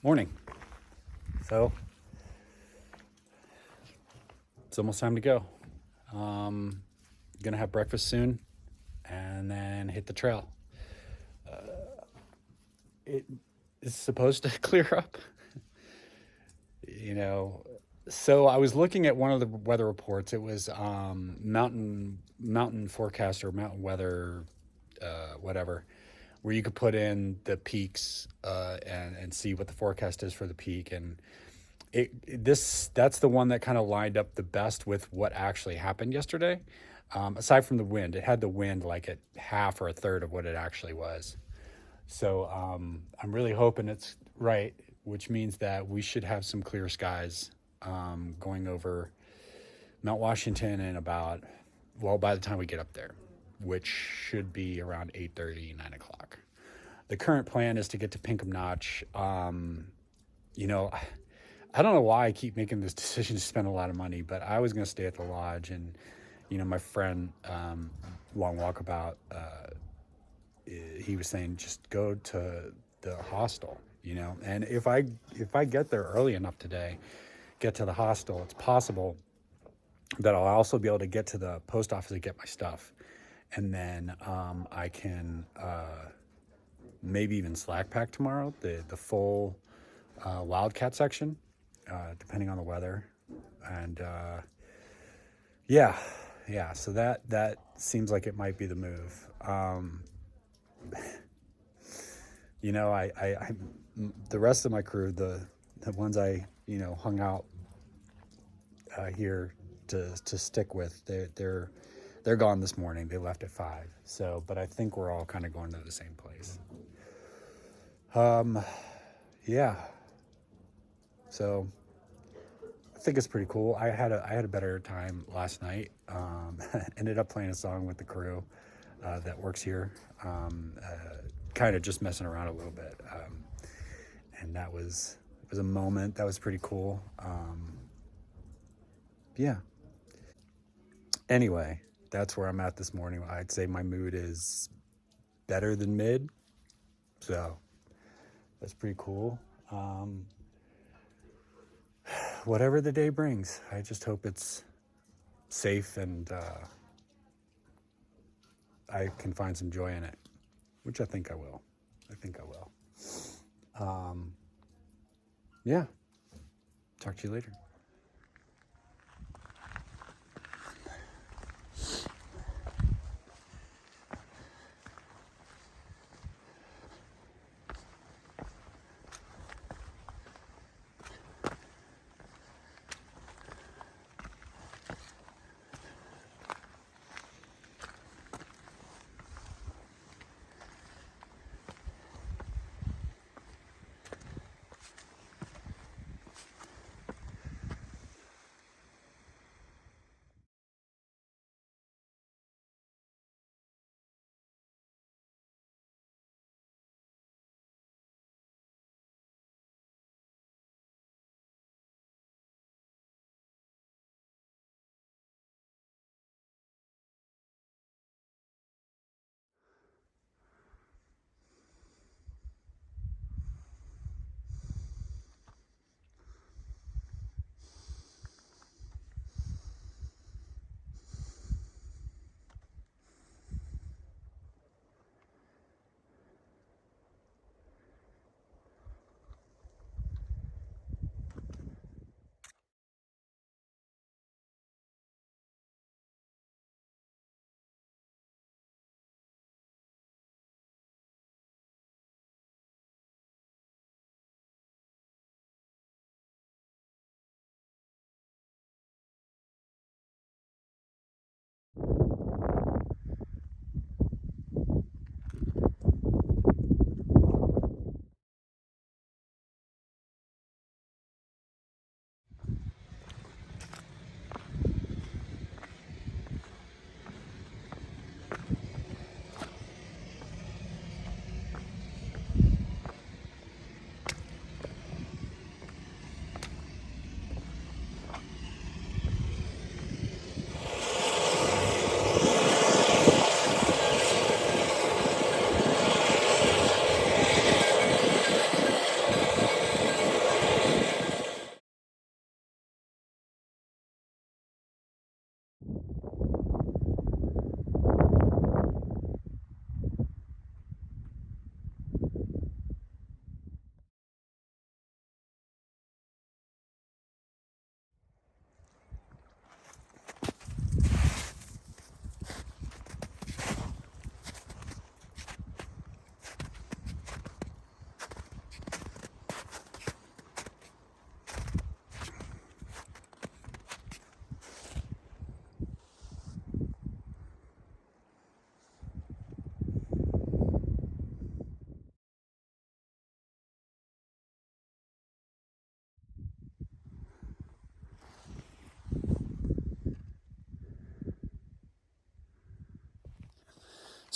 Morning. So it's almost time to go. Gonna have breakfast soon, and then hit the trail. It is supposed to clear up, you know. So I was looking at one of the weather reports. It was mountain forecast or mountain weather, whatever, where you could put in the peaks and see what the forecast is for the peak. And that's the one that kind of lined up the best with what actually happened yesterday. Aside from the wind, it had the wind like at half or a third of what it actually was. So I'm really hoping it's right, which means that we should have some clear skies going over Mount Washington in about, well, by the time we get up there, which should be around 8:30, 9 o'clock. The current plan is to get to Pinkham Notch. You know, I don't know why I keep making this decision to spend a lot of money, but I was going to stay at the lodge. And, my friend, Long Walkabout, he was saying just go to the hostel, and if I get there early enough today, get to the hostel, it's possible that I'll also be able to get to the post office to get my stuff, and then I can maybe even slack pack tomorrow the full Wildcat section, depending on the weather, and yeah. So that seems like it might be the move. I the rest of my crew, the ones I hung out here to stick with, they're gone this morning. They left at 5. So, but I think we're all kind of going to the same place. Yeah. So I think it's pretty cool. I had a better time last night. Ended up playing a song with the crew that works here. Kind of just messing around a little bit, and it was a moment that was pretty cool. Yeah. Anyway, that's where I'm at this morning. I'd say my mood is better than mid, so that's pretty cool. Whatever the day brings, I just hope it's safe and I can find some joy in it, which I think I will. Yeah. Talk to you later.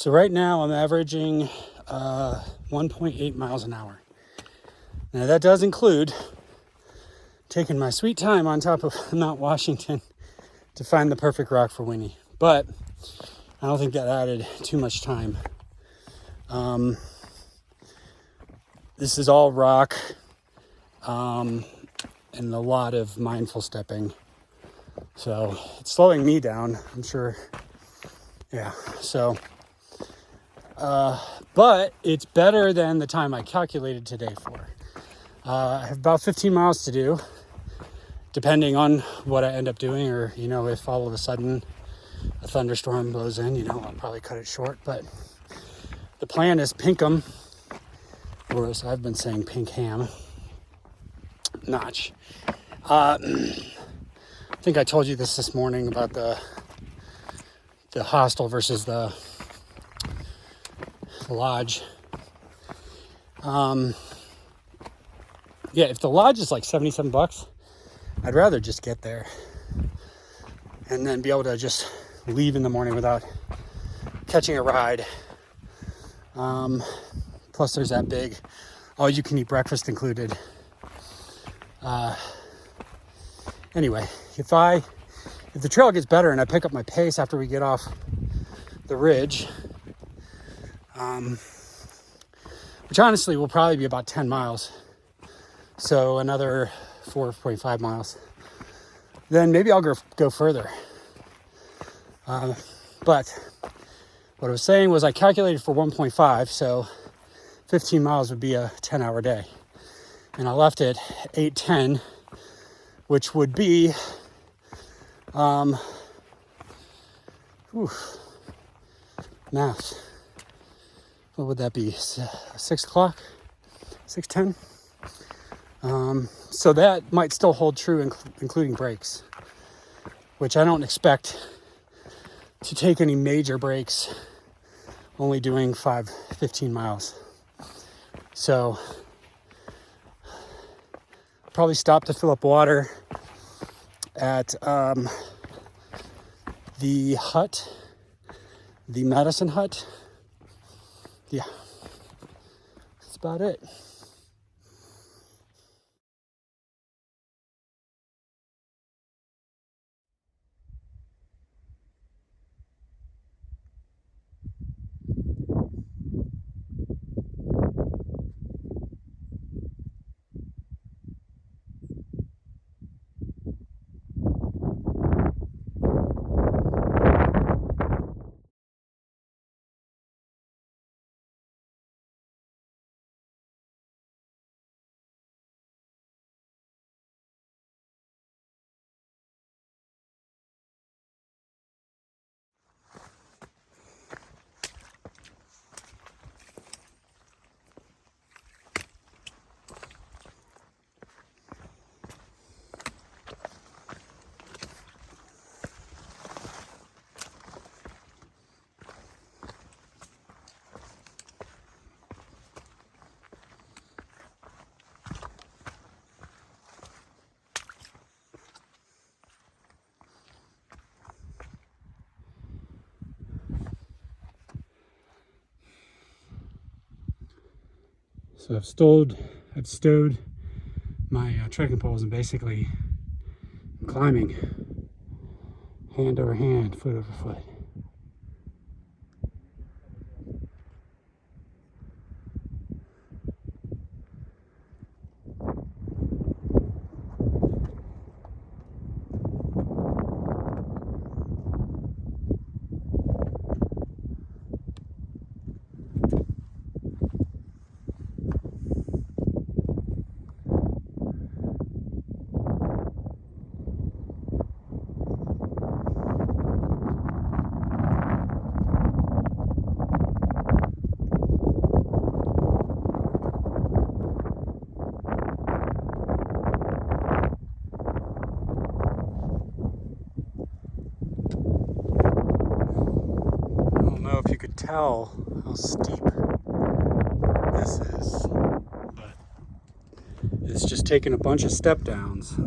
So right now I'm averaging 1.8 miles an hour. Now that does include taking my sweet time on top of Mount Washington to find the perfect rock for Winnie. But I don't think that added too much time. This is all rock and a lot of mindful stepping. So it's slowing me down, I'm sure. Yeah, so, but it's better than the time I calculated today for. I have about 15 miles to do, depending on what I end up doing, or, you know, if all of a sudden a thunderstorm blows in, you know, I'll probably cut it short. But the plan is Pinkham, or as I've been saying, Pinkham notch. I think I told you this morning about the hostel versus the lodge. Yeah, if the lodge is like $77, I'd rather just get there and then be able to just leave in the morning without catching a ride. Plus there's that big all-you-can-eat breakfast included. Anyway, if the trail gets better and I pick up my pace after we get off the ridge, which honestly will probably be about 10 miles, so another 4.5 miles, then maybe I'll go further. But what I was saying was I calculated for 1.5, so 15 miles would be a 10-hour day. And I left it 8:10, which would be, math. What would that be? 6 o'clock? 6:10? So that might still hold true, including breaks, which I don't expect to take any major breaks, only doing 15 miles. So probably stop to fill up water at the hut, the Medicine Hut. Yeah, that's about it. So I've stowed my trekking poles and basically I'm climbing hand over hand, foot over foot. If you could tell how steep this is, but it's just taking a bunch of step downs,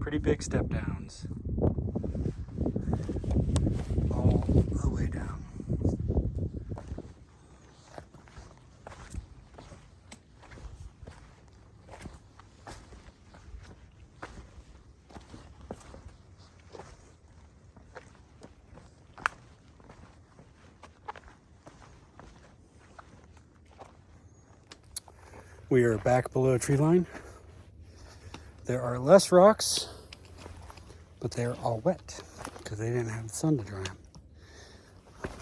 pretty big step downs, all the way down. We are back below tree line. There are less rocks, but they're all wet because they didn't have the sun to dry them.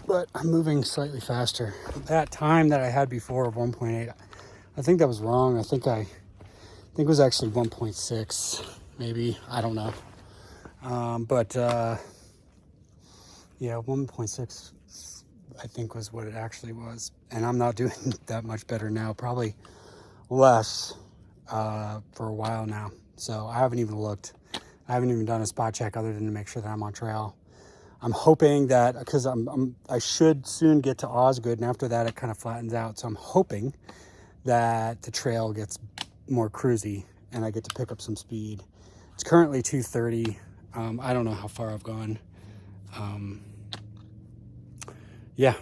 But I'm moving slightly faster. That time that I had before of 1.8, I think that was wrong. I think it was actually 1.6, maybe. I don't know. Yeah, 1.6 I think was what it actually was. And I'm not doing that much better now. Probably less for a while now. So I haven't even looked. I haven't even done a spot check other than to make sure that I'm on trail. I'm hoping that, because I should soon get to Osgood, and after that it kind of flattens out. So I'm hoping that the trail gets more cruisy and I get to pick up some speed. It's currently 2:30. I don't know how far I've gone. Yeah.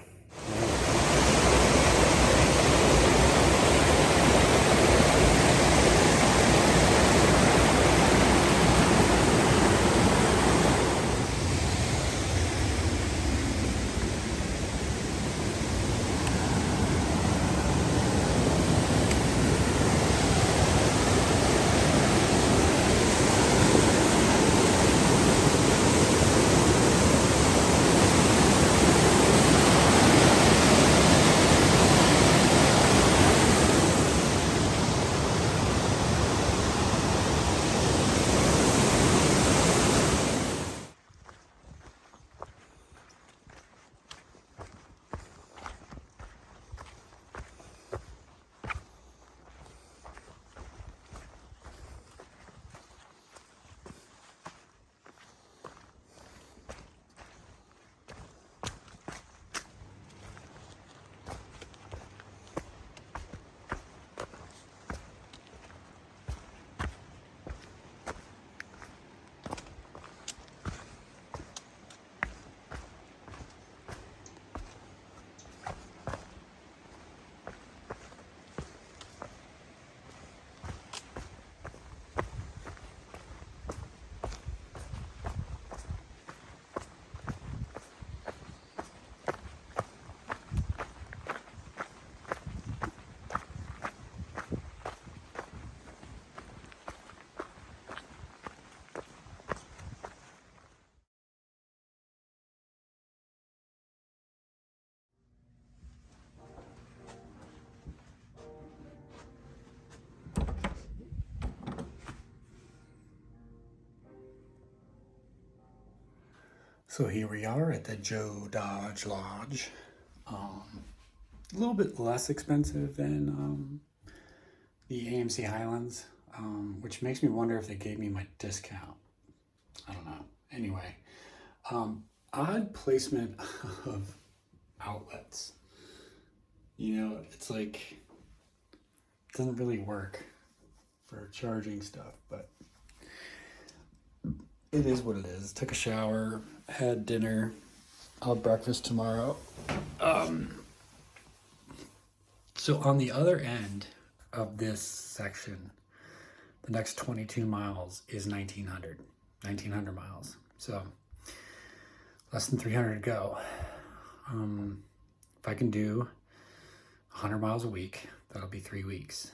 So here we are at the Joe Dodge Lodge. A little bit less expensive than the AMC Highlands, which makes me wonder if they gave me my discount. I don't know. Anyway, odd placement of outlets. It's like, it doesn't really work for charging stuff, but it is what it is. Took a shower, had dinner, I'll have breakfast tomorrow. So on the other end of this section, the next 22 miles is 1900 miles. So less than 300 to go. If I can do 100 miles a week, that'll be 3 weeks.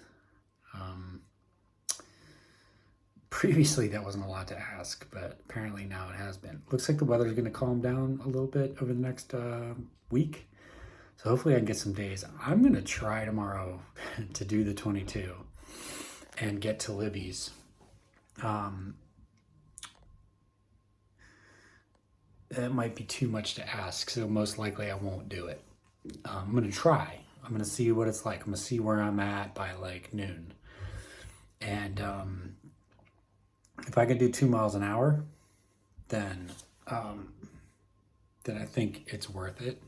Previously, that wasn't a lot to ask, but apparently now it has been. Looks like the weather's going to calm down a little bit over the next week. So hopefully I can get some days. I'm going to try tomorrow to do the 22 and get to Libby's. That might be too much to ask, so most likely I won't do it. I'm going to try. I'm going to see what it's like. I'm going to see where I'm at by like noon. And if I can do 2 miles an hour, then I think it's worth it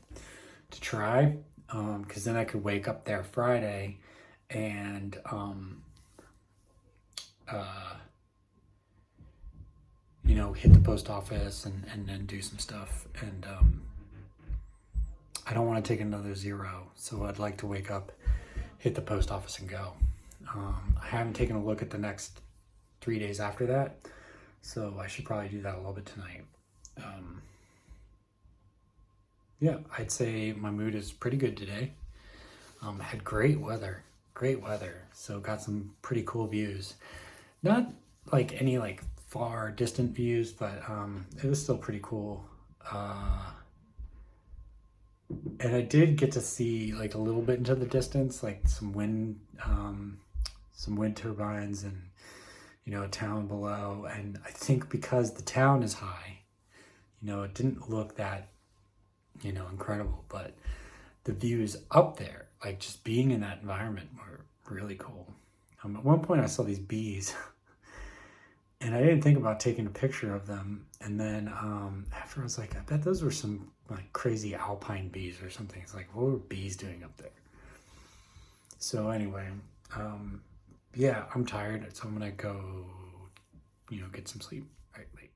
to try. Because then I could wake up there Friday and hit the post office and then do some stuff. And I don't want to take another 0, so I'd like to wake up, hit the post office, and go. I haven't taken a look at the next 3 days after that, so I should probably do that a little bit tonight. Yeah, I'd say my mood is pretty good today. Had great weather. great weather. So got some pretty cool views. Not like any like far distant views, but it was still pretty cool. And I did get to see like a little bit into the distance, like some wind turbines and a town below. And I think because the town is high, it didn't look that incredible, but the views up there, like just being in that environment, were really cool. At one point I saw these bees and I didn't think about taking a picture of them. And then after I was like, I bet those were some like crazy alpine bees or something. It's like, what were bees doing up there? So anyway, yeah, I'm tired. So I'm going to go, get some sleep. All right, bye.